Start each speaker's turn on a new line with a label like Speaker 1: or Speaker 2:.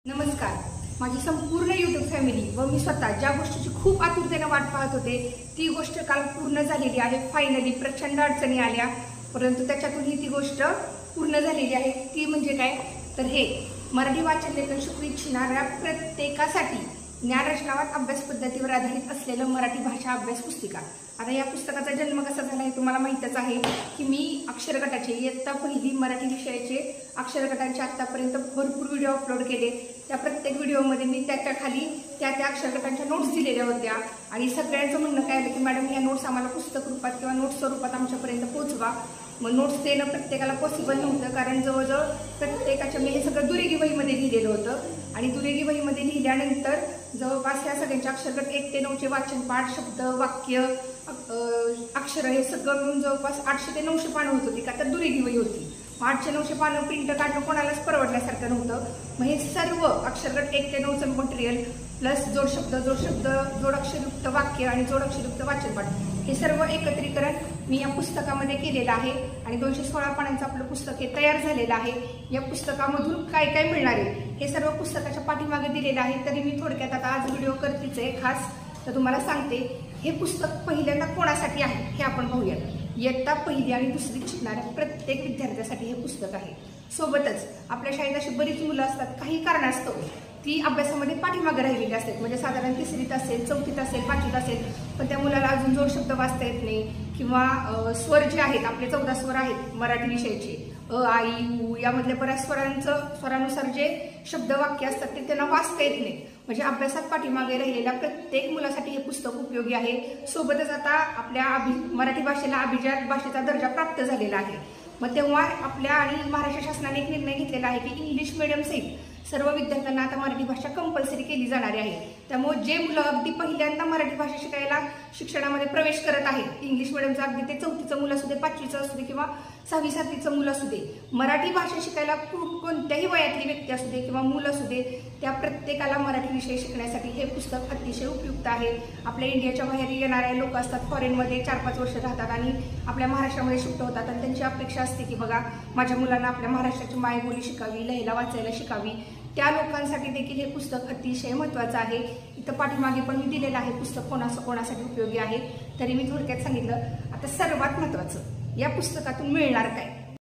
Speaker 1: नमस्कार. माझी संपूर्ण यूट्यूब फॅमिली व मी स्वतः ज्या गोष्टीची खूप आतुरतेने वाट पाहत होते ती गोष्ट काल पूर्ण झालेली आहे. फायनली प्रचंड अडचणी आल्या परंतु त्याच्यातूनही ती गोष्ट पूर्ण झालेली आहे. ती म्हणजे काय तर हे मराठी वाचन लेखन शिकू इच्छिणाऱ्या प्रत्येकासाठी ज्ञानरचनावाद अभ्यास पद्धतीवर आधारित असलेलं मराठी भाषा अभ्यास पुस्तिका. आता या पुस्तकाचा जन्म कसा झाला हे तुम्हाला माहीतच आहे की मी अक्षर गटाचे इयत्ता पहिली मराठी विषयाचे अक्षर गटांचे आत्तापर्यंत भरपूर व्हिडिओ अपलोड केले. त्या प्रत्येक व्हिडिओमध्ये मी त्याच्या खाली त्या अक्षर गटांच्या नोट्स दिलेल्या होत्या आणि सगळ्यांचं म्हणणं काय आलं की मॅडम या नोट्स आम्हाला पुस्तक रूपात किंवा नोट्स स्वरूपात आमच्यापर्यंत पोहोचवा. मग नोट्स देणं प्रत्येकाला पॉसिबल नव्हतं कारण जवळजवळ प्रत्येकाच्या मी हे सगळं दुरेगी वहीमध्ये लिहिलेलं होतं आणि दुरेगी वहीमध्ये लिहिल्यानंतर जवळपास या सगळ्यांचे अक्षरगट 1 ते 9चे वाचन पाठ शब्द वाक्य अक्षर हे सगळं मिळून जवळपास 800 ते 900 पानं होत होती. का तर दुरेगी वही होती. 800 ते 900 पानं प्रिंट काढणं कोणालाच परवडल्यासारखं नव्हतं. मग हे सर्व अक्षरगट 1 ते 9चं मटेरियल प्लस जोड शब्द जोड अक्षरयुक्त वाक्य आणि जोड अक्षरयुक्त वाचनपाठ हे सर्व एकत्रीकरण मी या पुस्तकामध्ये केलेलं आहे आणि 216 पानांचं आपलं पुस्तक हे तयार झालेलं आहे. या पुस्तकामधून काय काय मिळणार आहे हे सर्व पुस्तकाच्या पाठीमागे दिलेलं आहे. तरी मी थोडक्यात आता आज व्हिडिओ करतेच आहे खास तर तुम्हाला सांगते हे पुस्तक पहिल्यांदा कोणासाठी आहे हे आपण पाहूया. इयत्ता पहिली आणि दुसरीत शिकणाऱ्या प्रत्येक विद्यार्थ्यासाठी हे पुस्तक आहे. सोबतच आपल्या शाळेत अशी बरीच मुलं असतात काही कारणास्तव ती अभ्यासामध्ये पाठीमागे राहिलेली असतात. म्हणजे साधारण 3रीत असेल 4थीत असेल 5वीत असेल पण त्या मुलाला अजून जोड शब्द वाचता येत नाही किंवा स्वर जे आहेत आपले 14 स्वर आहेत मराठी विषयाचे अ आ इ उ यामधल्या बऱ्याच स्वरानुसार जे शब्द वाक्य असतात ते त्यांना वाचता येत नाही. म्हणजे अभ्यासात पाठीमागे राहिलेल्या प्रत्येक मुलासाठी हे पुस्तक उपयोगी आहे. सोबतच आता आपल्या मराठी भाषेला अभिजात भाषेचा दर्जा प्राप्त झालेला आहे. मग तेव्हा आपल्या आणि महाराष्ट्र शासनाने एक निर्णय घेतलेला आहे की इंग्लिश मीडियम सहित सर्व विद्यार्थ्यांना आता मराठी भाषा कंपल्सरी केली जाणार आहे. त्यामुळे जे मुलं अगदी पहिल्यांदा मराठी भाषा शिकायला शिक्षणामध्ये प्रवेश करत आहेत इंग्लिश मिडियमचं अगदी ते 4थीचं मुलं असू दे 5वीचं असू दे किंवा 6वी 7वीचं मुलं असू दे मराठी भाषा शिकायला कोणत्याही वयातली व्यक्ती असू दे किंवा मुलं असू दे त्या प्रत्येकाला मराठी विषय शिकण्यासाठी हे पुस्तक अतिशय उपयुक्त आहे. आपल्या इंडियाच्या बाहेर येणारे लोक असतात फॉरेनमध्ये 4-5 वर्ष राहतात आणि आपल्या महाराष्ट्रामध्ये शिफ्ट होतात आणि त्यांची अपेक्षा असते की बघा माझ्या मुलांना आपल्या महाराष्ट्राची मायबोली शिकावी लिहायला वाचायला शिकावी. त्या लोकांसाठी देखील हे पुस्तक अतिशय महत्त्वाचं आहे. इथं पाठीमागे पण मी दिलेलं आहे पुस्तक कोणासाठी उपयोगी आहे. तरी मी थोडक्यात सांगितलं. आता सर्वात महत्त्वाचं या पुस्तकातून मिळणार काय